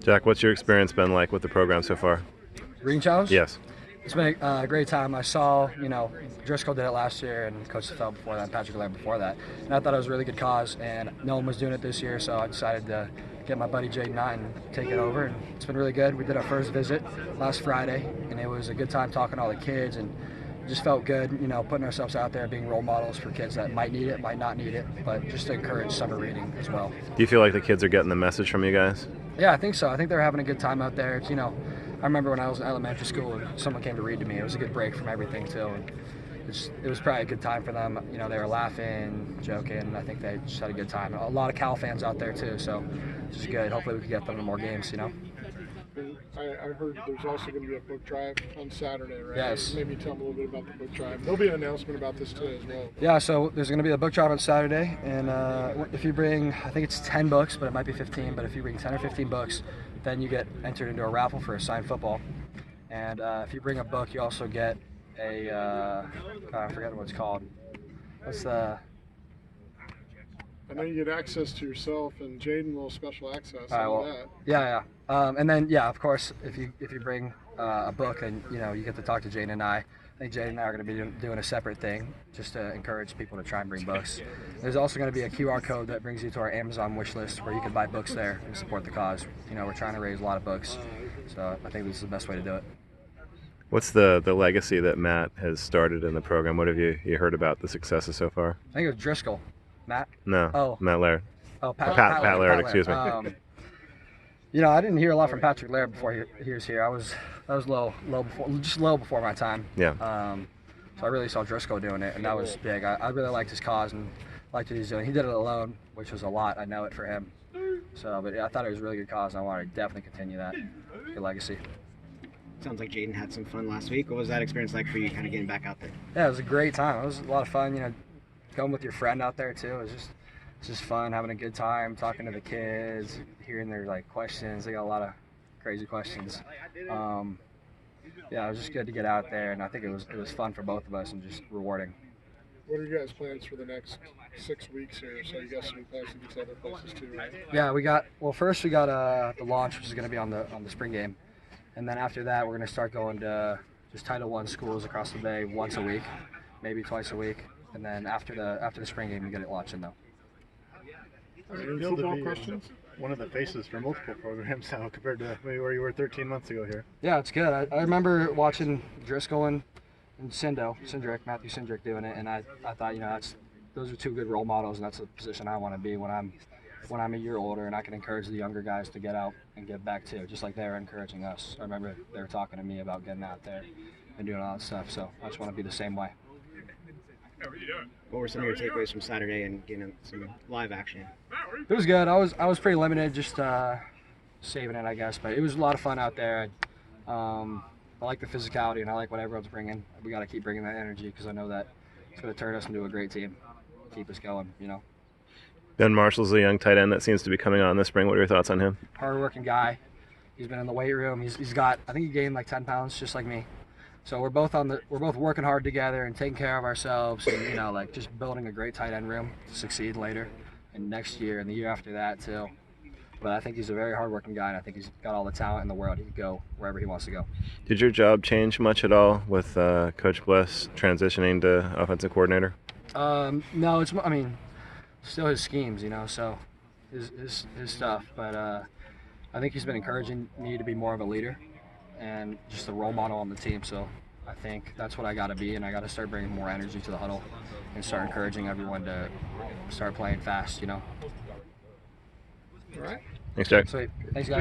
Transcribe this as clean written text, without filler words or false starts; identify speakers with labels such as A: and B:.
A: Jack, what's your experience been like with the program so far?
B: Reading challenge?
A: Yes.
B: It's been a great time. I saw, Driscoll did it last year and Coach Fell before that, and Patrick Laird before that. And I thought it was a really good cause, and no one was doing it this year, so I decided to get my buddy Jaden and take it over, and it's been really good. We did our first visit last Friday, and it was a good time talking to all the kids, and it just felt good, putting ourselves out there, being role models for kids that might need it, might not need it, but just to encourage summer reading as well.
A: Do you feel like the kids are getting the message from you guys?
B: Yeah, I think so. I think they're having a good time out there. It's, I remember when I was in elementary school and someone came to read to me. It was a good break from everything too. And it was probably a good time for them. They were laughing, joking. I think they just had a good time. A lot of Cal fans out there too, so it's just good. Hopefully we can get them to more games.
C: I heard there's also going to be a book drive on Saturday, right?
B: Yes.
C: Maybe tell them a little bit about the book drive. There'll be an announcement about this today as well.
B: Yeah, so there's going to be a book drive on Saturday, and if you bring, I think it's 10 books, but it might be 15, but if you bring 10 or 15 books, then you get entered into a raffle for a signed football. And if you bring a book, you also get a, I forget what it's called. What's the...
C: I know you get access to yourself and Jaden will special access. That.
B: Yeah. And then, of course, if you bring a book, then you get to talk to Jaden and I. I think Jaden and I are going to be doing a separate thing just to encourage people to try and bring books. There's also going to be a QR code that brings you to our Amazon wish list where you can buy books there and support the cause. We're trying to raise a lot of books, so I think this is the best way to do it.
A: What's the legacy that Matt has started in the program? What have you heard about the successes so far?
B: I think it was Driscoll. Matt?
A: No.
B: Oh.
A: Matt Laird.
B: Oh,
A: Pat Laird, excuse me.
B: I didn't hear a lot from Patrick Laird before he was here. I was low before my time.
A: Yeah.
B: So I really saw Driscoll doing it, and that was big. I really liked his cause and liked what he's doing. He did it alone, which was a lot. I know it for him. But I thought it was a really good cause, and I wanted to definitely continue that good legacy.
D: Sounds like Jaden had some fun last week. What was that experience like for you, kind of getting back out there?
B: Yeah, it was a great time. It was a lot of fun. Going with your friend out there too. It's just fun, having a good time, talking to the kids, hearing their questions. They got a lot of crazy questions. It was just good to get out there, and I think it was fun for both of us and just rewarding.
C: What are your guys' plans for the next 6 weeks here? So you got some plans to get to other places too, right?
B: Yeah, first we got the launch, which is going to be on the spring game, and then after that we're going to start going to just Title I schools across the bay once a week, maybe twice a week. And then after the spring game, you get it launching though.
C: Football questions?
E: One of the faces for multiple programs now compared to maybe where you were 13 months ago here.
B: Yeah, it's good. I remember watching Driscoll and Matthew Cindric doing it, and I thought, those are two good role models, and that's the position I want to be when I'm a year older, and I can encourage the younger guys to get out and give back too, just like they're encouraging us. I remember they were talking to me about getting out there and doing all that stuff, so I just want to be the same way.
D: What were some of your takeaways from Saturday and getting some live action?
B: It was good. I was pretty limited, just saving it, I guess. But it was a lot of fun out there. I like the physicality, and I like what everyone's bringing. We got to keep bringing that energy because I know that it's going to turn us into a great team, keep us going.
A: Ben Marshall's a young tight end that seems to be coming on this spring. What are your thoughts on him?
B: Hard-working guy. He's been in the weight room. He's got, I think he gained like 10 pounds, just like me. So we're both working hard together and taking care of ourselves, and just building a great tight end room to succeed later, and next year and the year after that too. But I think he's a very hardworking guy, and I think he's got all the talent in the world. He can go wherever he wants to go.
A: Did your job change much at all with Coach Bliss transitioning to offensive coordinator?
B: No, it's still his schemes, so his stuff. But I think he's been encouraging me to be more of a leader and just a role model on the team. So I think that's what I got to be, and I got to start bringing more energy to the huddle and start encouraging everyone to start playing fast.
C: All right.
A: Thanks, Jack.
B: Sweet. Thanks, guys.